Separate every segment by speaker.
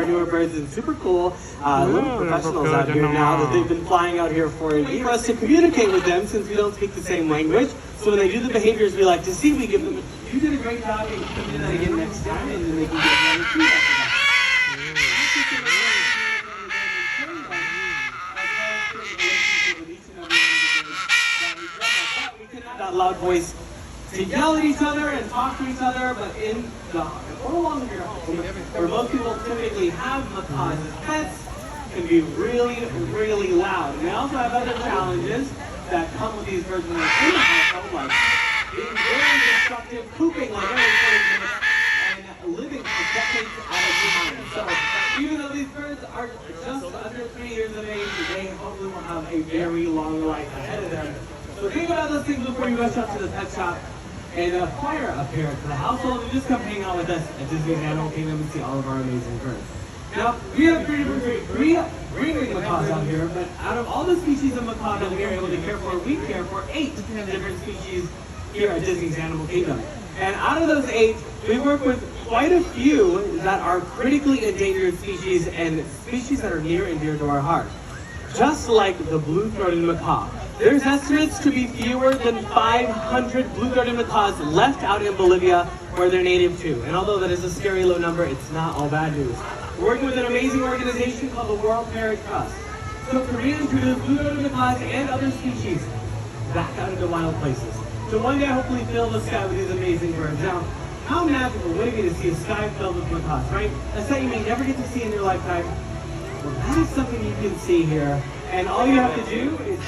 Speaker 1: our newer birds and super cool little professionals out here now that they've been flying out here for a year. For us to communicate with them since we don't speak the same language. So when they do the behaviors we like to see, we give them, you did a great job, and you can do that again next time, and then they can get another treat after that. That loud voice to yell at each other and talk to each other, but in the along your home, where most people typically have macaws as pets, can be really, really loud. And they also have other challenges that come with these birds when they're in the household, like being very destructive, pooping like every 30 minutes, and living for decades at a time. So even though these birds are just under 3 years of age, they hopefully will have a very long life ahead of them. So think about those things before you rush up to the pet shop and acquire a parent for the household, and just come hang out with us at Disney's Animal Kingdom and see all of our amazing birds. Now, we have three breeding macaws out here, but out of all the species of macaw that we are able to care for, we care for 8 different species here at Disney's Animal Kingdom. And out of those 8, we work with quite a few that are critically endangered species and species that are near and dear to our heart. Just like the blue-throated macaw. There's estimates to be fewer than 500 blue-throated macaws left out in Bolivia where they're native to. And although that is a scary low number, it's not all bad news. We're working with an amazing organization called the World Parrot Trust. So to reintroduce blue-throated macaws and other species back out into wild places. So one day hopefully fill the sky with these amazing birds. Now, how magical would it be to see a sky filled with macaws, right? A sight you may never get to see in your lifetime. Well, that is something you can see here. And all you have to do is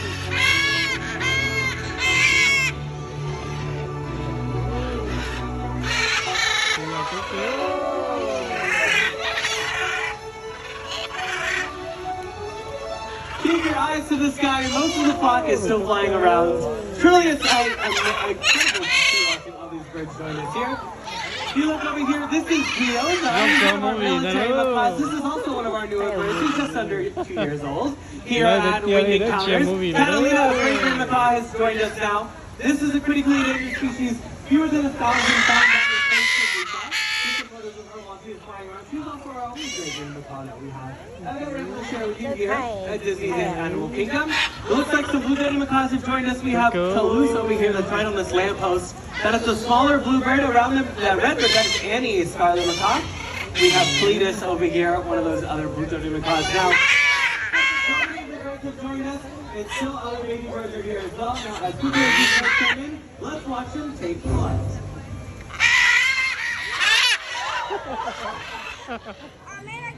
Speaker 1: keep your eyes to the sky. Most of the flock is still flying around. Truly, it's incredible to see watching all these birds join us here. If you look over here, this is Gio, one of our military macaws. This is also one of our newer birds. He's just under 2 years old. Here at Winged Encounters, Catalina, the great macaw, has joined us now. This is a critically endangered species, fewer than 1,000 found out in photos of her while she was flying around. She's also our only great macaw that we have. And we're able to share with you here at Disney's Animal Kingdom. It looks like some blue-throated macaws have joined us. We have Toulouse over here that's right on this lamppost. That is the smaller bluebird around the red bird. That is Annie, a scarlet macaw. We have Cletus over here, one of those other blue-throated macaws. Now, so many of the birds have joined us, and still other baby birds are here as well. Now, as quickly as these birds come in, let's watch them take flight.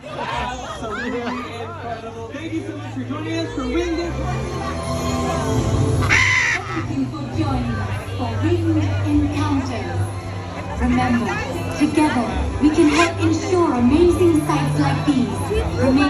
Speaker 1: Absolutely incredible. Thank you so much for joining us for Winged Encounters.
Speaker 2: Thank you for joining us for Winged Encounters. Remember, together we can help ensure amazing sights like these remain